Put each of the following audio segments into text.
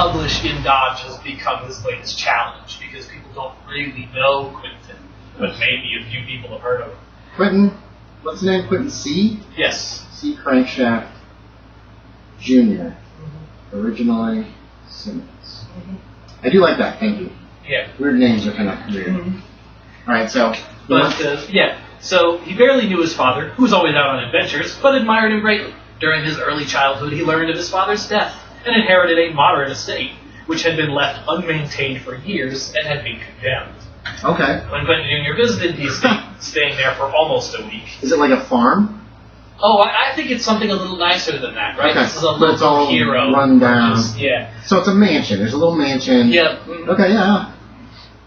publish in Dodge has become his latest challenge because people don't really know Quinton, but maybe a few people have heard of him. Quinton, what's the name? Quinton C? Yes. C. Crankshaft Jr. Originally Simmons. I do like that, thank you. Yeah. Weird names are kind of weird. Alright, so... So he barely knew his father, who was always out on adventures, but admired him greatly. During his early childhood, he learned of his father's death and inherited a moderate estate, which had been left unmaintained for years and had been condemned. Okay. When Quinton Jr. visited, he stayed staying there for almost a week. Is it like a farm? Oh, I think it's something a little nicer than that, right? Okay. This is a local hero. Run down. Yeah. So it's a mansion. There's a little mansion. Yep. Okay, yeah.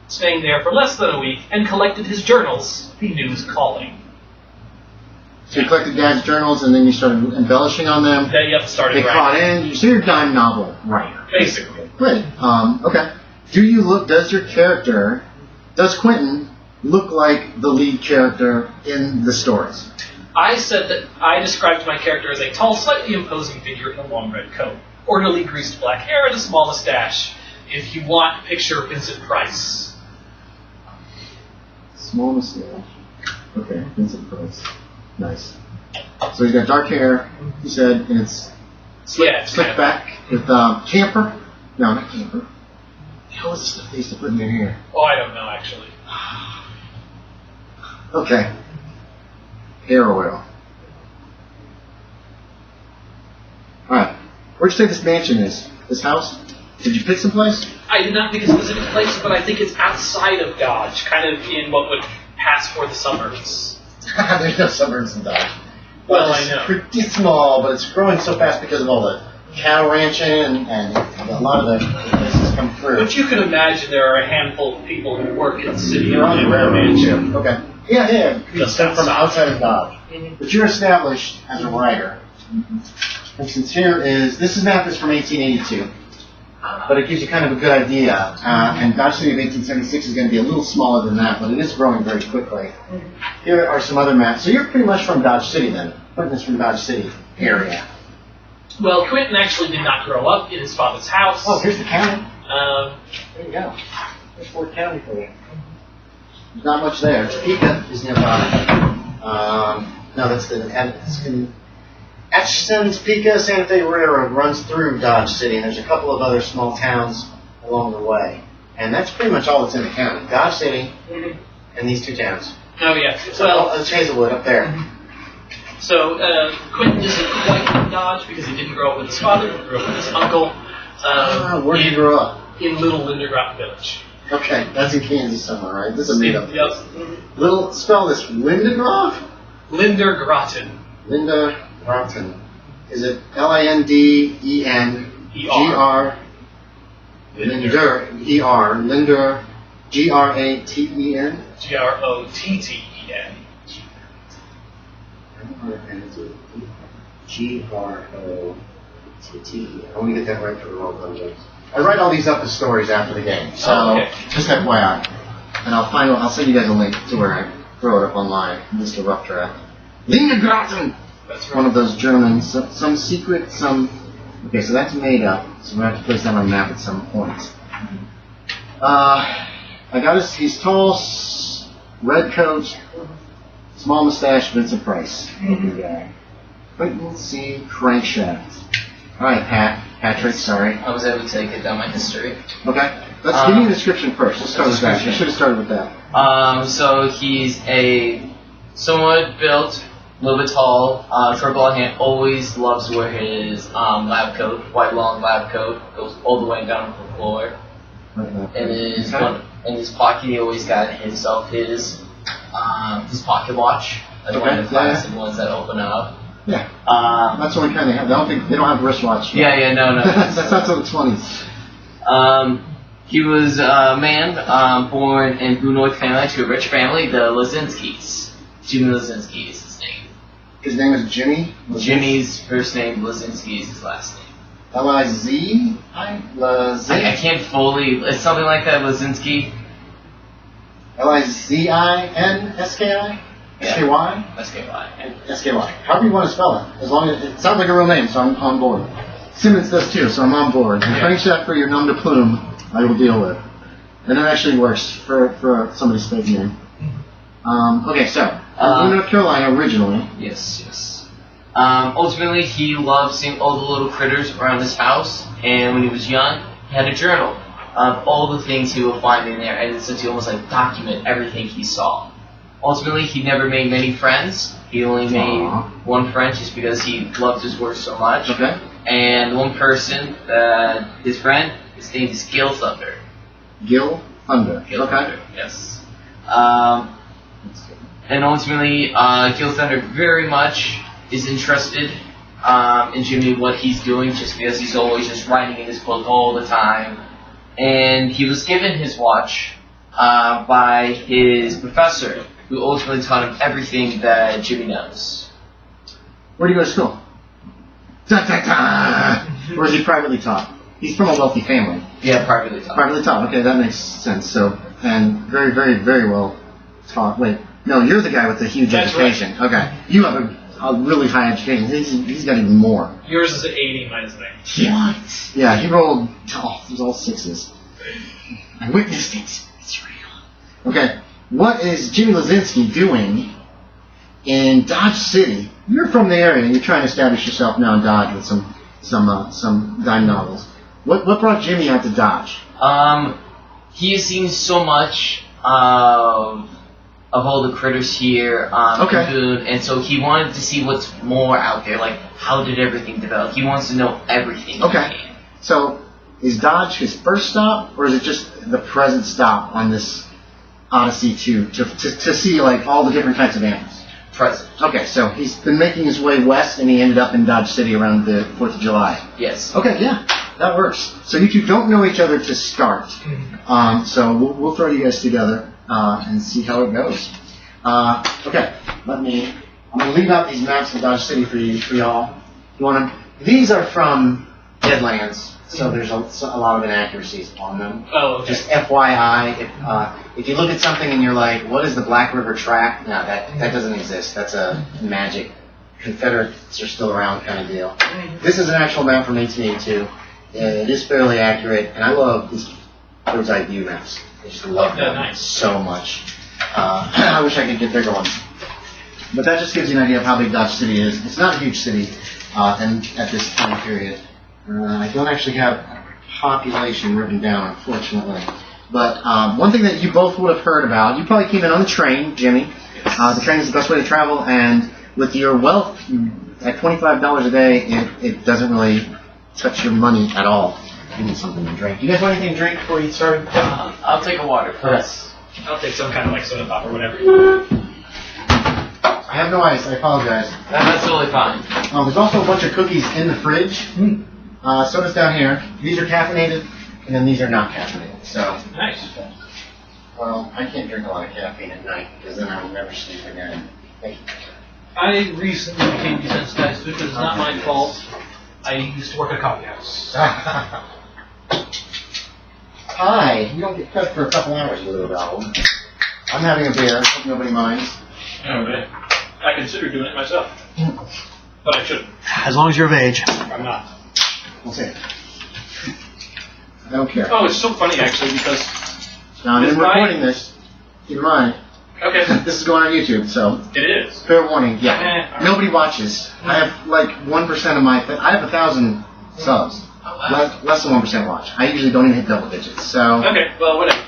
Staying there for less than a week and collected his journals, he knew his calling. So you collected Dad's journals and then you started embellishing on them. Started They caught in. So you're a dime novel writer. Basically. Great. Okay. Does Quinton look like the lead character in the stories? I said that I described my character as a tall, slightly imposing figure in a long red coat, orderly greased black hair, and a small mustache. If you want, picture Vincent Price. Small mustache. Okay, Vincent Price. Nice. So he's got dark hair, you said, and it's slicked back with camphor. No, not camphor. What was the stuff they used to put in their hair? Oh, I don't know, actually. Okay. Hair oil. Alright. Where'd you say this mansion is? This house? Did you pick some place? I did not pick a specific place, but I think it's outside of Dodge, kind of in what would pass for the suburbs. There's no suburbs in Dodge. Well, it's I know. Pretty small, but it's growing so fast because of all the cattle ranching and a lot of the places come through. But you can imagine there are a handful of people who work in the city. You're on the railroad mansion. Okay. Yeah. Just from outside of Dodge. Mm-hmm. But you're established as a writer. And since this map is from 1882. But it gives you kind of a good idea. And Dodge City of 1876 is going to be a little smaller than that, but it is growing very quickly. Here are some other maps. So you're pretty much from Dodge City then. Quinton's from Dodge City area. Well, Quinton actually did not grow up in his father's house. Oh, here's the county. There you go. There's Fort County for you. There's not much there. Topeka is nearby. No, that's the Atchison, Topeka, Santa Fe Railroad runs through Dodge City, and there's a couple of other small towns along the way. And that's pretty much all that's in the county. Dodge City and these two towns. Oh, yeah. It's Hazelwood up there. So, Quinton isn't quite from Dodge because he didn't grow up with his father, he grew up with his uncle. Where did you grow up? In Little Lindergrotten Village. Okay, that's in Kansas somewhere, right? This is a made-up. Yep. Little, spell this, Lindegroff? Lindergrotten. Lindergrotten. Is it L-I-N-D-E-N-G-R? Linder, E-R, Linder, G-R-A-T-E-N? G-R-O-T-T-E-N. G-R-O-T-T-E-N. I want to get that right for the roll project. I write all these up as stories after the game, so just FYI. And I'll send you guys a link to where I throw it up online, just a rough draft. Lindergarten! That's right. One of those Germans, some secret, some... Okay, so that's made up, so we're going to have to place that on a map at some point. He's tall, red coat, small mustache, Vincent Price. Good guy. Quinton C. Crankshaft. Alright, Patrick, sorry. I was able to get down my history. Okay. Let's give me a description first. Let's start with that. You should have started with that. So he's a somewhat built, a little bit tall, short blonde hair, always loves to wear his lab coat, white long lab coat, goes all the way down to the floor. And in his pocket, he always got himself his pocket watch. That's one of the classic ones that open up. Yeah. That's what we kind of have. They don't have wristwatch. Yeah, no. That's not till the 20s. He was a man born in Blue North Carolina to a rich family, the Lazinskys. Jimmy Lazinsky is his name. His name is Jimmy? Jimmy's first name, Lazinsky is his last name. L-I-Z-I? I can't fully... It's something like that, Lazinsky. L-I-Z-I-N-S-K-I? S-K-Y? S-K-Y. S-K-Y. However you want to spell it. As long as it sounds like a real name, so I'm on board. Simmons does too, so I'm on board. And Crankshaft for your nom de plume, I will deal with. And it actually works for somebody's fake name. Okay, so, in North Carolina originally. Yes. Ultimately, he loved seeing all the little critters around his house, and when he was young, he had a journal of all the things he would find in there, and so to almost like document everything he saw. Ultimately, he never made many friends. He only made one friend just because he loved his work so much. Okay. And one person, his friend, his name is Gil Thunder. Gil Thunder. Thunder, yes. And ultimately, Gil Thunder very much is interested in Jimmy, what he's doing, just because he's always just writing in his book all the time. And he was given his watch by his professor, who ultimately taught him everything that Jimmy knows. Where do you go to school? Or is he privately taught? He's from a wealthy family. Yeah, privately taught. Privately taught, okay, that makes sense. So, and very, very, very well taught. Wait, no, you're the guy with the huge education. Right. Okay, you have a really high education. He's got even more. Yours is an 80 minus 9. What? Yeah, he rolled, it was all 6s. I witnessed it. It's real. Okay, what is Jimmy Lazinsky doing in Dodge City? You're from the area, and you're trying to establish yourself now in Dodge with some dime novels. What brought Jimmy out to Dodge? He has seen so much of all the critters here in Boone, and so he wanted to see what's more out there. Like, how did everything develop? He wants to know everything. Okay. So, is Dodge his first stop, or is it just the present stop on this odyssey to see like all the different types of animals? Present. Okay, so he's been making his way west, and he ended up in Dodge City around the 4th of July. Yes. Okay, yeah, that works. So you two don't know each other to start. So we'll throw you guys together and see how it goes. Okay, I'm gonna leave out these maps of Dodge City for y'all. You want them? These are from Deadlands, so there's a lot of inaccuracies on them. Oh, okay. Just FYI, if you look at something and you're like, what is the Black River Track? No, that doesn't exist. That's a magic, Confederates are still around kind of deal. This is an actual map from 1882. It is fairly accurate, and I love these bird's eye view maps. I just love them so much. I wish I could get there going. But that just gives you an idea of how big Dodge City is. It's not a huge city, and at this time period. I don't actually have population written down, unfortunately. But one thing that you both would have heard about, you probably came in on the train, Jimmy. The train is the best way to travel, and with your wealth at $25 a day, it doesn't really touch your money at all. You need something to drink. You guys want anything to drink before you start? I'll take a water first. I'll take some kind of like soda pop or whatever. I have no ice. I apologize. That's totally fine. There's also a bunch of cookies in the fridge. Soda's down here. These are caffeinated, and then these are not caffeinated. So nice. Well, I can't drink a lot of caffeine at night because then I will never sleep again. I recently became desensitized to it, but it's not my fault. I used to work at a coffee house. Hi. You don't get cut for a couple hours, you little dog. I'm having a beer. Hope nobody minds. Okay. I consider doing it myself. But I shouldn't. As long as you're of age. I'm not. We'll see. I don't care. Oh, it's so funny actually because Now, I'm recording this. Keep in mind. Okay. This is going on YouTube, so. It is. Fair warning. Yeah. Nobody watches. I have like 1% of my. I have 1,000 subs. Less than 1% watch. I usually don't even hit double digits. So. Okay. Well, whatever.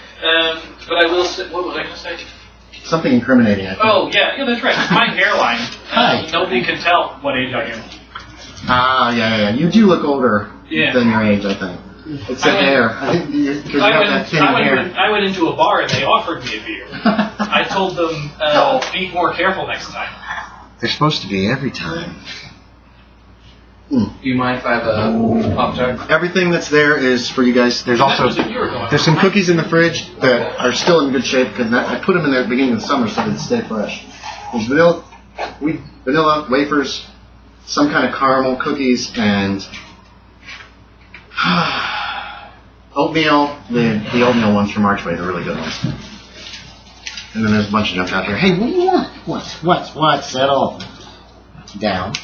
But I will say. What was I going to say? Something incriminating, I think. Oh, yeah, that's right. It's my hairline. Hi. Nobody can tell what age I am. Yeah. You do look older than your age, I think. It's the hair. I think because you have that thin hair. I went into a bar and they offered me a beer. I told them, be more careful next time. They're supposed to be every time. Do you mind if I have a Pop-Tart? Everything that's there is for you guys. There's some cookies in the fridge that are still in good shape because I put them in there at the beginning of the summer so they'd stay fresh. There's vanilla wafers, some kind of caramel cookies, and oatmeal. The oatmeal ones from Archway, they're really good ones. And then there's a bunch of junk out there. Hey, what do you want? What? Settle down.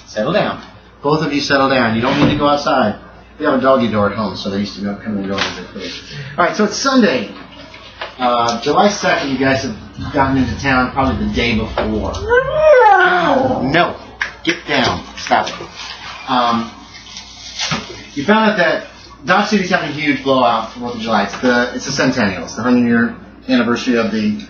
Settle down. Both of you settle down. You don't need to go outside. We have a doggy door at home, so they used to come and go over there. All right, so it's Sunday. July 2nd, you guys have gotten into town probably the day before. No. Get down. Stop it. You found out that Dodge City's having a huge blowout for 4th of July. It's the centennial. It's the 100-year anniversary of the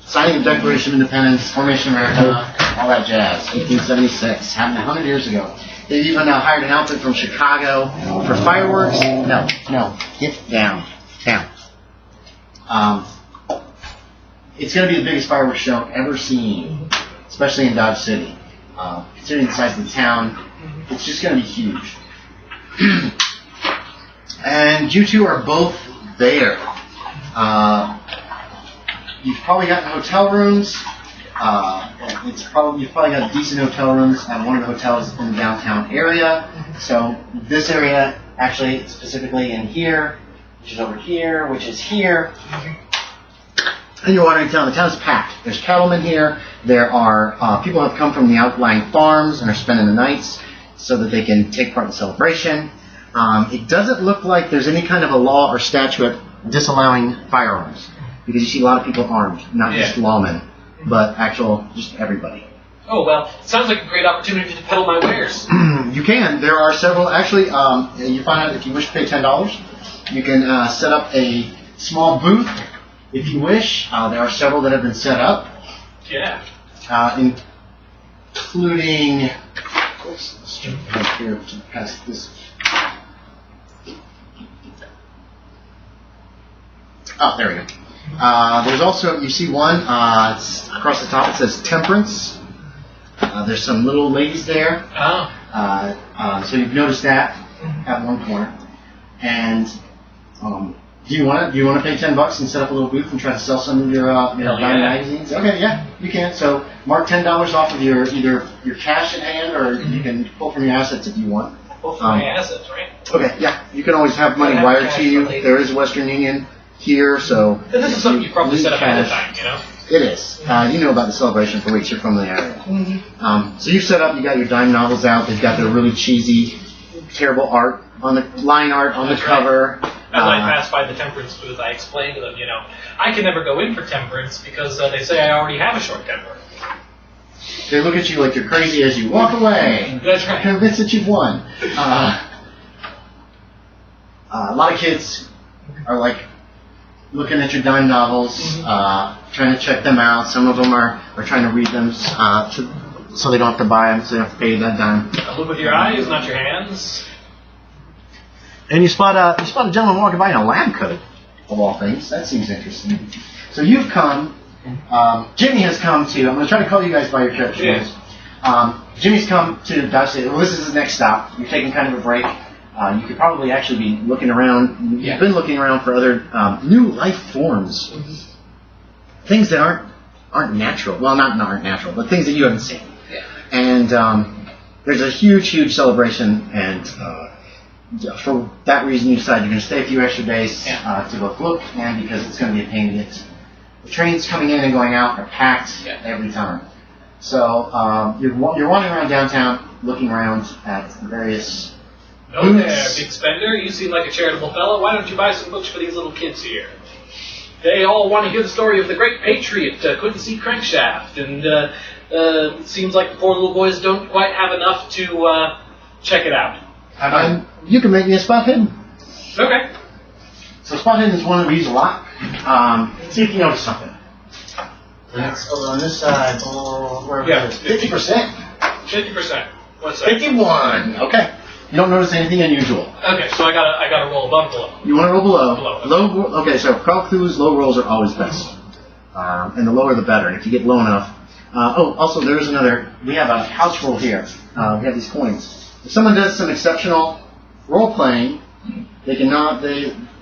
signing of the Declaration of Independence, Formation of America, all that jazz. 1876. Happened 100 years ago. They've even hired an outfit from Chicago for fireworks. No. Get down. It's going to be the biggest fireworks show ever seen, especially in Dodge City. Considering the size of the town, it's just going to be huge. And you two are both there. You've probably got hotel rooms. You've probably got decent hotel rooms at one of the hotels in the downtown area. So this area, actually specifically in here, which is over here, which is here. And you're wandering town. The town's packed. There's cattlemen here. There are people who have come from the outlying farms and are spending the nights so that they can take part in the celebration. It doesn't look like there's any kind of a law or statute disallowing firearms, because you see a lot of people armed, not just lawmen, but just everybody. Oh, well, sounds like a great opportunity to peddle my wares. You can. There are several. Actually, you find out if you wish to pay $10, you can set up a small booth if you wish. There are several that have been set up. Yeah. Including... Let's jump right here past this. Oh, there we go. There's also, you see one, across the top it says Temperance. There's some little ladies there. Oh. So you've noticed that at one corner. And do you want to pay $10 and set up a little booth and try to sell some of your magazines? Okay, yeah, you can. So mark $10 off of either your cash in hand, or you can pull from your assets if you want. Pull from my assets, right? Okay, yeah. You can always have money wired to you. There is Western Union here, so... And this is something you probably set up ahead of time, you know? It is. You know about the celebration for weeks. You're from the area. So you set up, you got your dime novels out. They've got their really cheesy, terrible art, line art on the cover. As I passed by the Temperance booth, I explained to them, I can never go in for Temperance because they say I already have a short temper. They look at you like you're crazy as you walk away. That's right. Convinced that you've won. A lot of kids are looking at your dime novels, trying to check them out. Some of them are trying to read them so they don't have to buy them, so they don't have to pay that dime. Look with your eyes, not your hands. And you spot a gentleman walking by in a lab coat, of all things. That seems interesting. So you've come. Jimmy has come to. I'm going to try to call you guys by your character names. Jimmy's come to Dodge City. Well, this is his next stop. You're taking kind of a break. You could probably actually be looking around. You've been looking around for other new life forms, things that aren't natural. Well, not aren't natural, but things that you haven't seen. Yeah. And there's a huge celebration, and for that reason, you decide you're going to stay a few extra days to both look, and because it's going to be a pain to get. The trains coming in and going out are packed every time. So you're wandering around downtown, looking around at various. Oh there, big spender. You seem like a charitable fellow. Why don't you buy some books for these little kids here? They all want to hear the story of the great patriot, Quinton Crankshaft, and it seems like the poor little boys don't quite have enough to check it out. You can make me a spot hidden. Okay. So spot hidden is one that we use a lot. See if you notice something. That's over on this side. 50%. 50%. What's that? 51. Okay. You don't notice anything unusual. Okay, so I gotta roll above below. You want to roll below? Below. Okay, so Cthulhu's low rolls are always best. And the lower the better. And if you get low enough. Also there's another. We have a house roll here. We have these coins. If someone does some exceptional role playing, since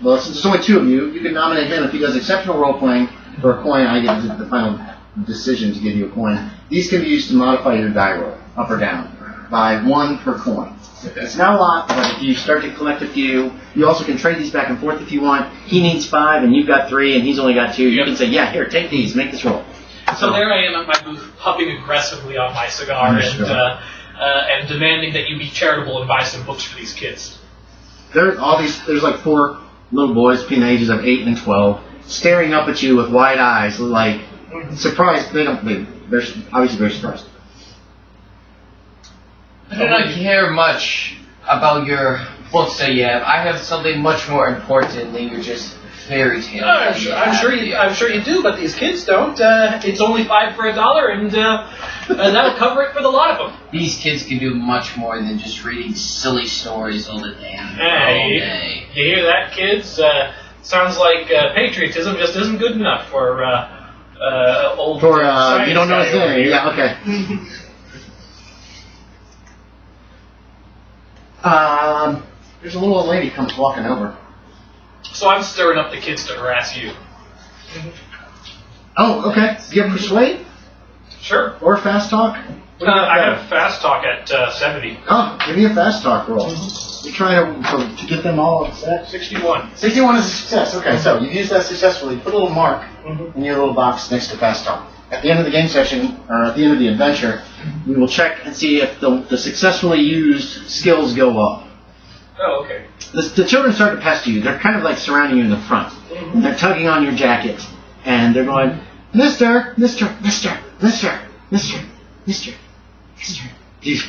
there's only two of you, you can nominate him. If he does exceptional role playing for a coin, I get the final decision to give you a coin. These can be used to modify your die roll, up or down, by 1 per coin. It's not a lot, but if you start to collect a few, you also can trade these back and forth if you want. He needs 5 and you've got 3 and he's only got 2. You can say, yeah, here, take these, make this roll. So there I am at my booth, puffing aggressively on my cigar, and and demanding that you be charitable and buy some books for these kids. There's like 4 little boys between the ages of 8 and 12 staring up at you with wide eyes, like surprised. They're obviously very surprised. I do not care much about your books that you have. I have something much more important than your just fairy tale. I'm sure you do, but these kids don't. It's only $5 for $1, and that'll cover it for the lot of them. These kids can do much more than just reading silly stories all the damn Hey, day. you hear that, kids? Sounds like patriotism just isn't good enough for old. For science you don't know guy his over name. here. Yeah, okay. There's a little old lady comes walking over. So I'm stirring up the kids to harass you. Oh, okay. Do you have persuade Sure. or fast talk? I have fast talk at 70. Oh, give me a fast talk roll. You're trying to get them all upset. 61. 61 is a success. Okay, so you've used that successfully. Put a little mark in your little box next to fast talk. At the end of the game session, or at the end of the adventure, we will check and see if the successfully used skills go up. Oh, okay. The children start to pester you. They're kind of like surrounding you in the front. And they're tugging on your jacket. And they're going, Mister. Do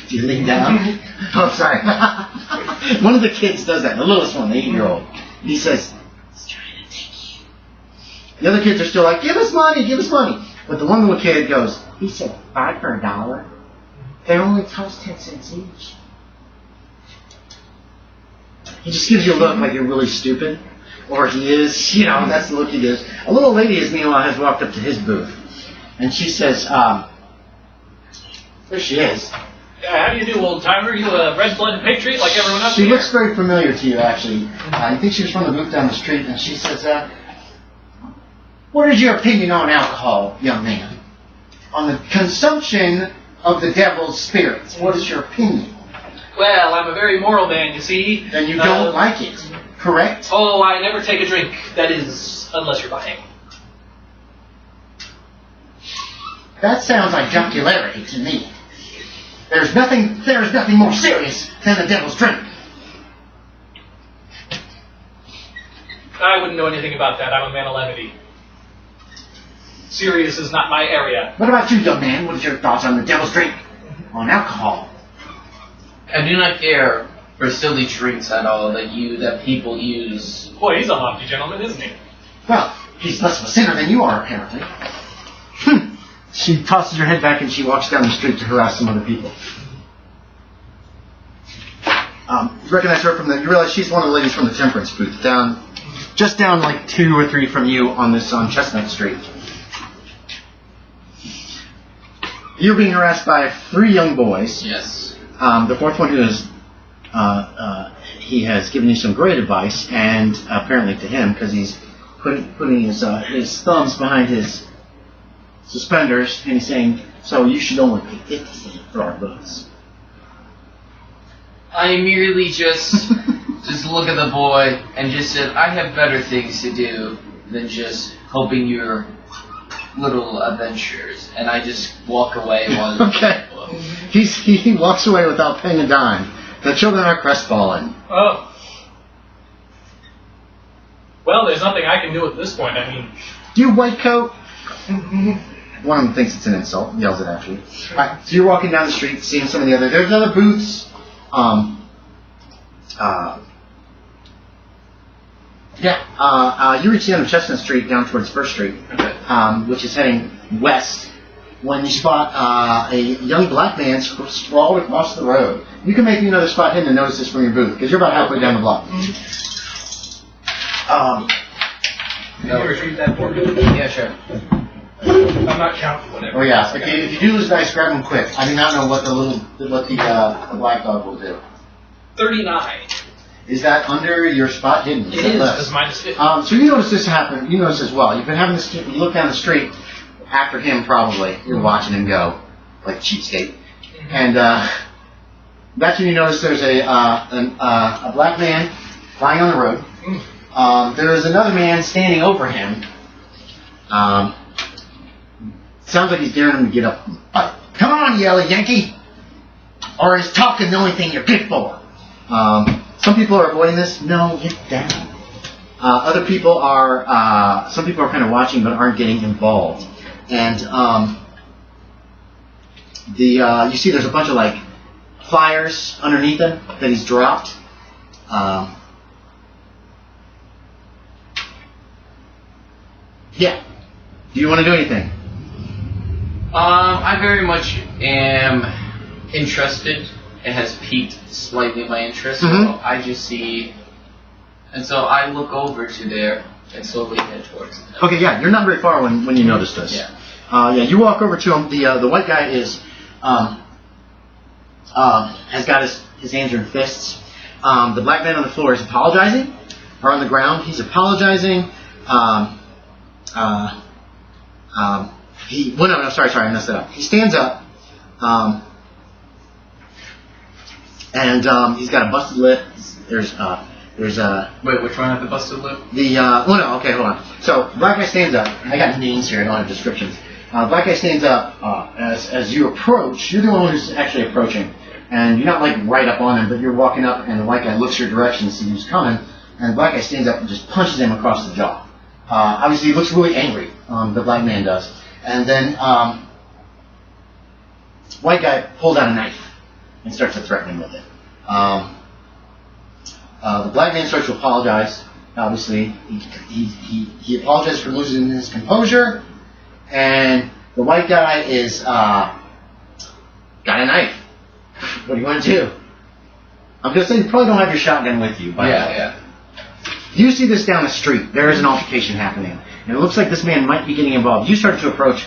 you lean down? Oh, sorry. One of the kids does that. The littlest one, the 8-year-old. He says, he's trying to take you. The other kids are still like, give us money. But the one little kid goes, he said $5 for $1. They only cost 10 cents each. He just gives you a look like you're really stupid. Or he is, that's the look he gives. A little lady, meanwhile, has walked up to his booth. And she says, there she is. How do you do, old timer? You a red-blooded patriot like everyone else She here? looks very familiar to you, actually. I think she was from the booth down the street, and she says, what is your opinion on alcohol, young man? On the consumption of the devil's spirits. What is your opinion? Well, I'm a very moral man, you see. Then you don't like it, correct? Oh, I never take a drink. That is, unless you're buying. That sounds like jocularity to me. There is nothing more serious than the devil's drink. I wouldn't know anything about that. I'm a man of levity. Serious is not my area. What about you, young man? What is your thoughts on the devil's drink? On alcohol? I do not care for silly drinks at all that people use. Boy, he's a lofty gentleman, isn't he? Well, he's less of a sinner than you are, apparently. She tosses her head back and she walks down the street to harass some other people. You recognize her you realize she's one of the ladies from the temperance booth, just down like 2 or 3 from you on Chestnut Street. You're being harassed by 3 young boys. Yes. The fourth one who is, he has given you some great advice, and apparently to him, because he's putting his thumbs behind his suspenders, and he's saying, so you should only pay 50 cents for our books. I merely just look at the boy and just said, I have better things to do than just helping your little adventures, and I just walk away while Okay. He walks away without paying a dime. The children are crestfallen. Oh. Well, there's nothing I can do at this point. I mean... You white coat? One of them thinks it's an insult, yells it after you. Alright, so you're walking down the street, seeing some of the other... There's other booths. You reach the end of Chestnut Street down towards First Street, which is heading west, when you spot a young black man sprawled across the road. You can make another spot hidden and notice this from your booth, because you're about halfway down the block. Can you retrieve that for me? Yeah, sure. I'm not counting whatever. Oh yeah, if you do lose dice, grab them quick. I do not know what the black dog will do. 39. Is that under your spot hidden? It is, because mine is 50. So you notice this happen. You notice as well. You've been having this. You look down the street after him. Probably you're watching him go, like cheapskate. And that's when you notice there's a black man lying on the road. There is another man standing over him. Sounds like he's daring him to get up and fight. Come on, you yellow Yankee! Or is talking the only thing you're good for? Some people are avoiding this. No, get down. Other people are, some people are kind of watching but aren't getting involved. And you see there's a bunch of like flyers underneath him that he's dropped. Yeah. Do you want to do anything? I very much am interested. It has piqued slightly my interest. So I just see, and so I look over to there and slowly head towards it. Okay, yeah, you're not very far when you notice this. Yeah. You walk over to him. The white guy is has got his hands in fists. The black man on the floor is apologizing, or on the ground. He's apologizing. Sorry, I messed it up. He stands up, and he's got a busted lip. There's Wait, which one had the busted lip? Okay, hold on. So, black guy stands up. I got names here, I don't have descriptions. Black guy stands up as you approach. You're the one who's actually approaching. And you're not like right up on him, but you're walking up and the white guy looks your direction to see who's coming. And the black guy stands up and just punches him across the jaw. Obviously, he looks really angry, the black man does. And then white guy pulls out a knife and starts to threaten him with it. The black man starts to apologize. Obviously, he apologizes for losing his composure. And the white guy is got a knife. What do you want to do? I'm going to say you probably don't have your shotgun with you. Yeah. You see this down the street. There is an altercation happening. And it looks like this man might be getting involved. You started to approach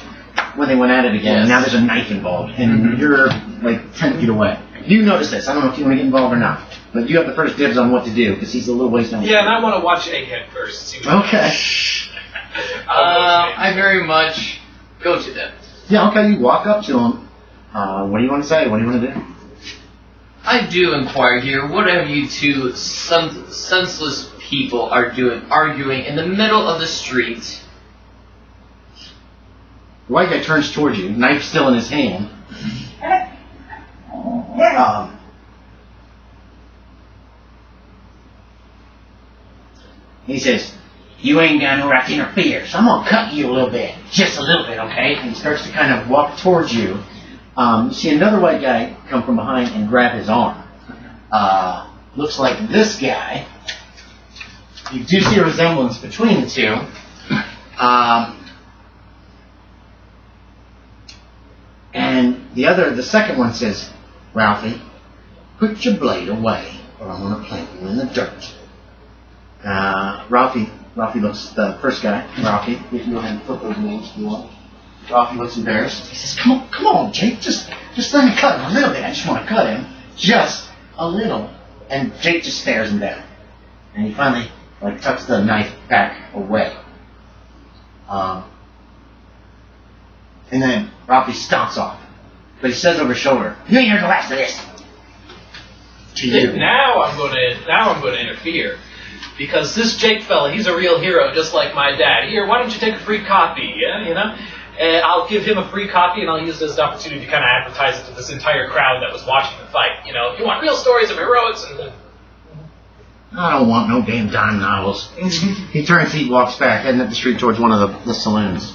when they went at it again. Yes. And now there's a knife involved. And you're like 10 feet away. You notice this. I don't know if you want to get involved or not. But you have the first dibs on what to do because he's a little ways down. Yeah, and I want to watch Egghead first. See what Okay. I very much go to them. Yeah, okay. You walk up to him. What do you want to say? What do you want to do? I do inquire here, what have you two senseless people are doing, arguing in the middle of the street? The white guy turns towards you, knife still in his hand. He says, "You ain't got no right to interfere, so I'm going to cut you a little bit. Just a little bit, okay?" And he starts to kind of walk towards you. You see another white guy come from behind and grab his arm. Looks like this guy. You do see a resemblance between the two. And the second one says, "Ralphie, put your blade away, or I'm going to plant you in the dirt." Ralphie looks, the first guy, Ralphie, you can go ahead and flip those names if you want. Ralphie looks embarrassed. He says, Come on, Jake, just let me cut him a little bit. I just want to cut him. Just a little." And Jake just stares him down. And he finally, tucks the knife back away. And then Ralphie stomps off. But he says over his shoulder, "You ain't heard the last of this." To you. Now I'm going to interfere. Because this Jake fella, he's a real hero, just like my dad. Here, why don't you take a free copy, yeah, you know? And I'll give him a free copy, and I'll use it as an opportunity to kind of advertise it to this entire crowd that was watching the fight. You know, if you want real stories of heroics and... I don't want no damn dime novels. He turns, he walks back, heading up the street towards one of the saloons.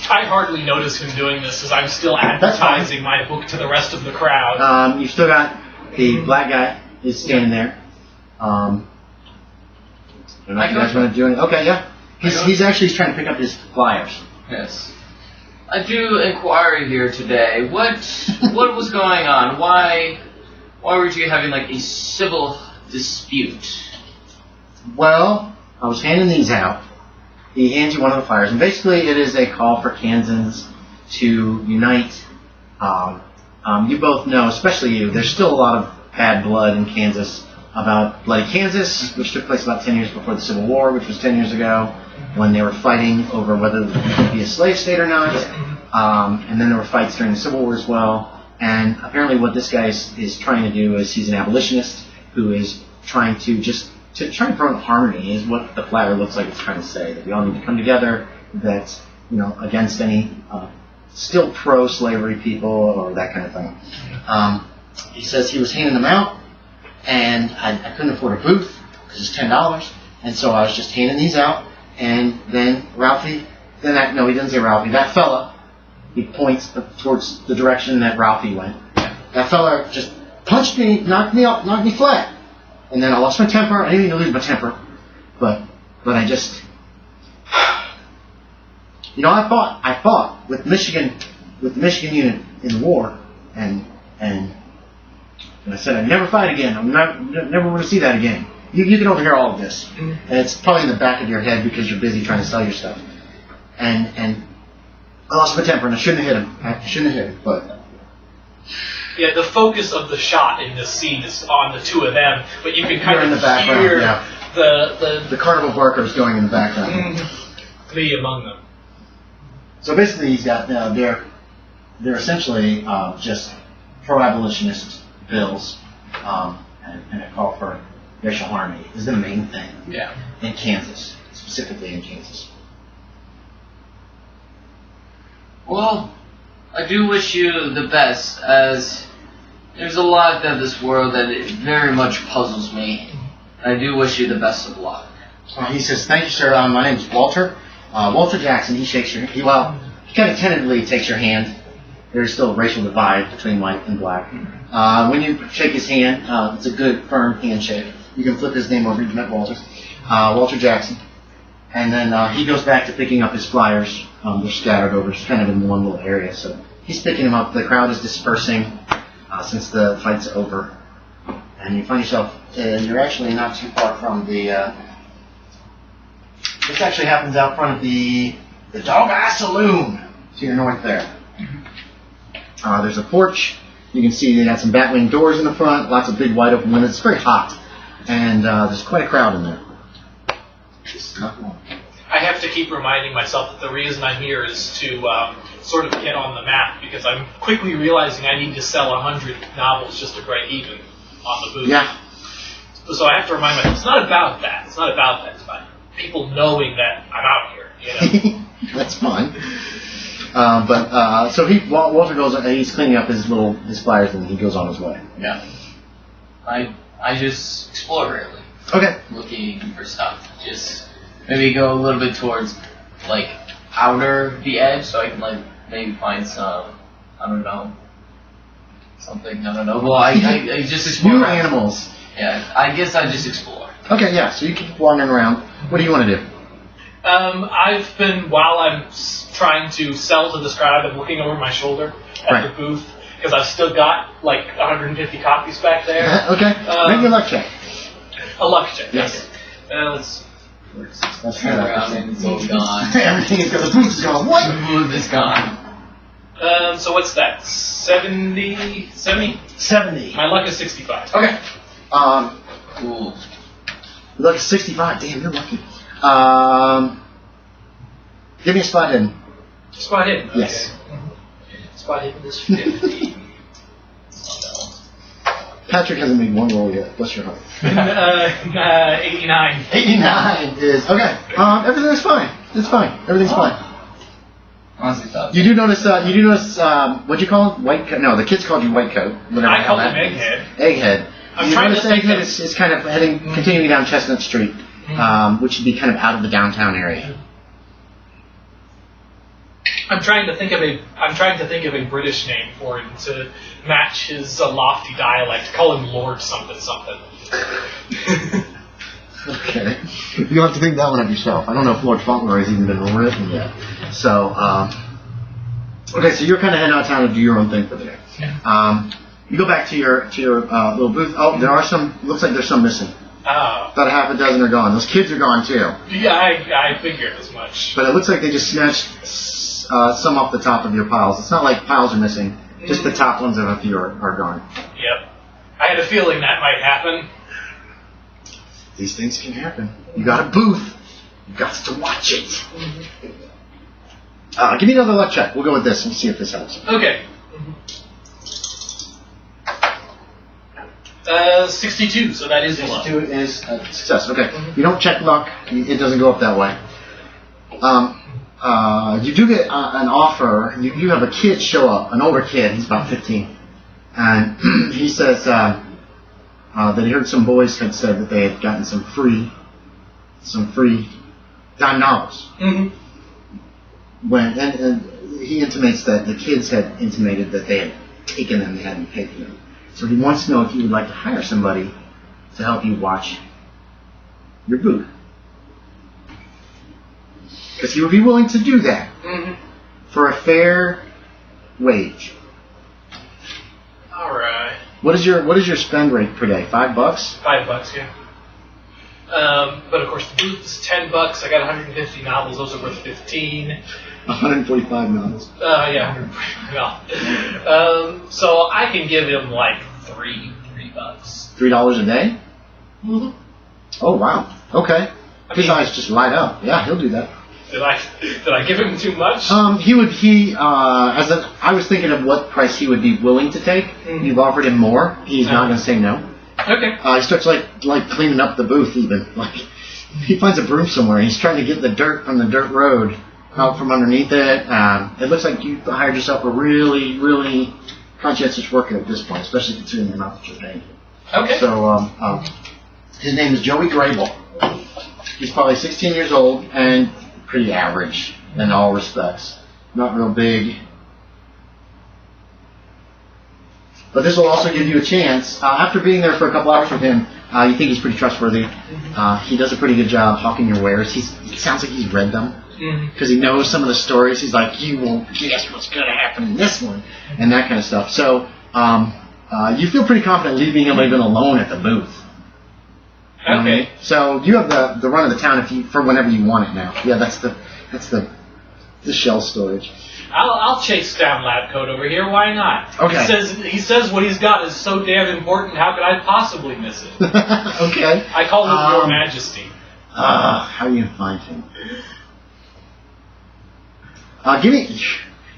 I hardly notice him doing this, as I'm still advertising my book to the rest of the crowd. You've still got the black guy is standing there. I don't know if you guys want to do anything. Okay, yeah. He's actually trying to pick up his flyers. Yes. I do inquire here today. What was going on? Why were you having a civil dispute? Well, I was handing these out. He hands you one of the flyers, and basically it is a call for Kansans to unite. You both know, especially you, there's still a lot of bad blood in Kansas about Bloody Kansas, which took place about 10 years before the Civil War, which was 10 years ago, when they were fighting over whether it could be a slave state or not. And then there were fights during the Civil War as well. And apparently what this guy is trying to do is he's an abolitionist who is trying to try to promote harmony, is what the flyer looks like it's trying to say, that we all need to come together, that, against any still pro-slavery people or that kind of thing. he says he was handing them out, and I couldn't afford a booth because it's $10, and so I was just handing these out. And then Ralphie, he doesn't say Ralphie. That fella, he points towards the direction that Ralphie went. That fella just punched me, knocked me flat, and then I lost my temper. I didn't even lose my temper, but I just. I fought with Michigan unit in the war, and I said I'd never fight again. I'm never want to see that again. You can overhear all of this, and it's probably in the back of your head because you're busy trying to sell your stuff. And I lost my temper, and I shouldn't have hit him. But yeah, the focus of the shot in this scene is on the two of them, but you can kind of in the background, hear the carnival barkers going in the background. Me among them. So basically, he's got they're essentially just pro-abolitionist bills, and a call for racial harmony is the main thing. Yeah. In Kansas, specifically in Kansas. Well, I do wish you the best, as there's a lot of this world that it very much puzzles me. I do wish you the best of luck. He says, "Thank you, sir. My name's Walter. Walter Jackson." He shakes your he kind of tentatively takes your hand. There's still a racial divide between white and black. When you shake his hand, it's a good, firm handshake. You can flip his name over. You've met Walter. Walter Jackson. And then he goes back to picking up his flyers. They're scattered over, just kind of in one little area. So he's picking them up. The crowd is dispersing since the fight's over. And you find yourself, you're actually not too far from the... this actually happens out front of the Dog Eye Saloon to your north there. There's a porch. You can see they got some batwing doors in the front, lots of big wide open windows. It's very hot, and there's quite a crowd in there. I have to keep reminding myself that the reason I'm here is to sort of get on the map, because I'm quickly realizing I need to sell 100 novels just to break even on the booth. Yeah. So I have to remind myself, it's not about that. It's not about that. It's about people knowing that I'm out here. You know? That's fine. So Walter goes. He's cleaning up his flyers, and he goes on his way. Yeah. I just explore really. Okay. Looking for stuff. Just maybe go a little bit towards outer the edge, so I can maybe find some. I don't know. Something. I don't know. Well, I just explore. New animals. Yeah. I guess I just explore. Okay. Yeah. So you keep wandering around. What do you want to do? I've been, while I'm trying to sell to this crowd, I've been looking over my shoulder at the booth, because I've still got 150 copies back there. Okay. Make me a luck check. A luck check. Yes. Okay. Let's Turn around and it's all gone. Everything is gone. The booth is gone. What? The booth is gone. So what's that? 70? 70. My luck is 65. Okay. Cool. Luck is 65. Damn, you're lucky. Give me a spot hidden. Spot hidden? Okay. Yes. Spot hidden is 50. Patrick hasn't made one roll yet. Bless your heart. 89. 89 is... Okay. Everything's fine. It's fine. Everything's fine. Honestly thought. You do notice, what'd you call him? White coat? No, the kids called you white coat. I called him Egghead. Egghead. I'm trying to think Egghead is kind of continuing down Chestnut Street, which would be kind of out of the downtown area. I'm trying to think of a Brititic name for him to match his lofty dialect. Call him Lord something something. Okay. You'll have to think that one up yourself. I don't know if Lord Fauntleroy has even been written yet. So, okay, so you're kind of heading out of town to do your own thing for the day. Yeah. You go back to your little booth. Oh, there are some. Looks like there's some missing. Oh. About a half a dozen are gone. Those kids are gone too. Yeah, I figured as much. But it looks like they just snatched some off the top of your piles. It's not like piles are missing. Just the top ones of a few are gone. Yep. I had a feeling that might happen. These things can happen. You got a booth. You got to watch it. Give me another luck check. We'll go with this and see if this helps. Okay. 62, so that is a luck. 62 is a success. Okay. You don't check luck. It doesn't go up that way. You do get an offer. You have a kid show up, an older kid. He's about 15. And he says that he heard some boys had said that they had gotten some free dime novels. And he intimates that the kids had intimated that they had taken them, they hadn't paid for them. So he wants to know if you would like to hire somebody to help you watch your booth. Because he would be willing to do that for a fair wage. All right. What is your spend rate per day? $5? $5, yeah. But of course, the booth is $10. I got 150 novels. Those are worth 15. 145 novels. Yeah, 145 novels. So I can give him like $3. $3 a day? Oh wow. Okay. His eyes just light up. Yeah, he'll do that. Did I give him too much? I was thinking of what price he would be willing to take. You've offered him more. He's not going to say no. Okay. He starts like cleaning up the booth even. Like he finds a broom somewhere. He's trying to get the dirt from the dirt road out from underneath it. It looks like you hired yourself a really, really conscientious worker at this point, especially considering the amount that you're paying. Okay. So his name is Joey Grable. He's probably 16 years old and pretty average in all respects. Not real big. But this will also give you a chance. After being there for a couple hours with him, you think he's pretty trustworthy. He does a pretty good job hawking your wares. It sounds like he's read them. Because he knows some of the stories. He's like, you won't guess what's going to happen in this one. And that kind of stuff. So you feel pretty confident leaving him even alone at the booth. Okay. So you have the run of the town for whenever you want it now. Yeah, that's the shell storage. I'll chase down Lab Coat over here. Why not? Okay. He says what he's got is so damn important. How could I possibly miss it? Okay. I call him Your Majesty. How are you gonna find him?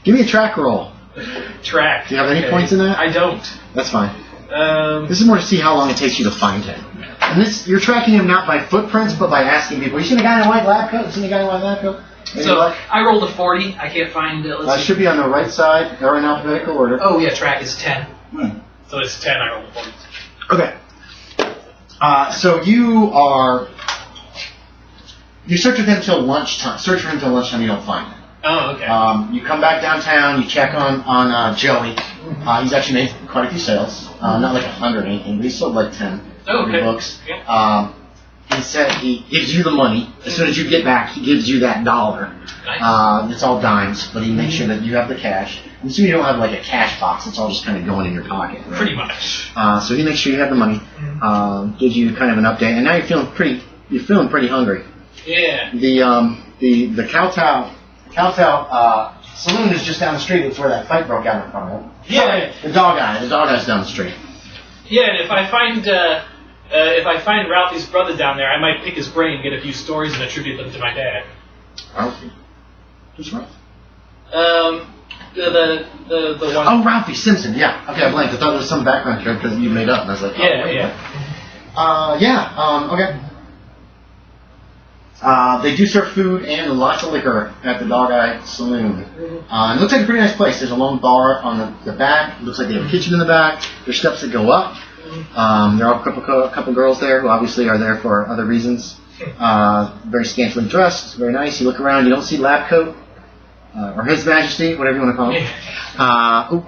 Give me a track roll. Track. Do you have any points in that? I don't. That's fine. This is more to see how long it takes you to find him. And you're tracking him not by footprints, but by asking people, you seen a guy in a white lab coat? You seen a guy in a white lab coat? So I rolled a 40. I can't find it. It should be on the right side, or in alphabetical order. Oh, yeah, track is 10. So it's 10, I rolled a 40. Okay. So you search with him till lunchtime. Search for him till lunchtime, you don't find him. Oh, okay. You come back downtown, you check on Joey. He's actually made quite a few sales. Not like 100 or anything, but he sold like 10 books. Yeah. He said he gives you the money. As soon as you get back, he gives you that $1. Nice. It's all dimes, but he makes sure that you have the cash. And so you don't have like a cash box. It's all just kind of going in your pocket. Right? Pretty much. So he makes sure you have the money. Gives you kind of an update, and now you're feeling pretty hungry. Yeah. The Kowtow saloon is just down the street. It's where that fight broke out in front of him. Yeah. The dog eye's down the street. Yeah, and if I find Ralphie's brother down there, I might pick his brain, get a few stories, and attribute them to my dad. Ralphie? Who's Ralphie? The one. Oh, Ralphie Simpson. Yeah. Okay, I blanked. I thought it was some background character that you made up, and I was like, okay. They do serve food and lots of liquor at the Dog Eye Saloon. It looks like a pretty nice place. There's a long bar on the back. It looks like they have a kitchen in the back. There's steps that go up. There are a couple girls there who obviously are there for other reasons. Very scantily dressed, very nice. You look around, you don't see Lab Coat, or His Majesty, whatever you want to call him.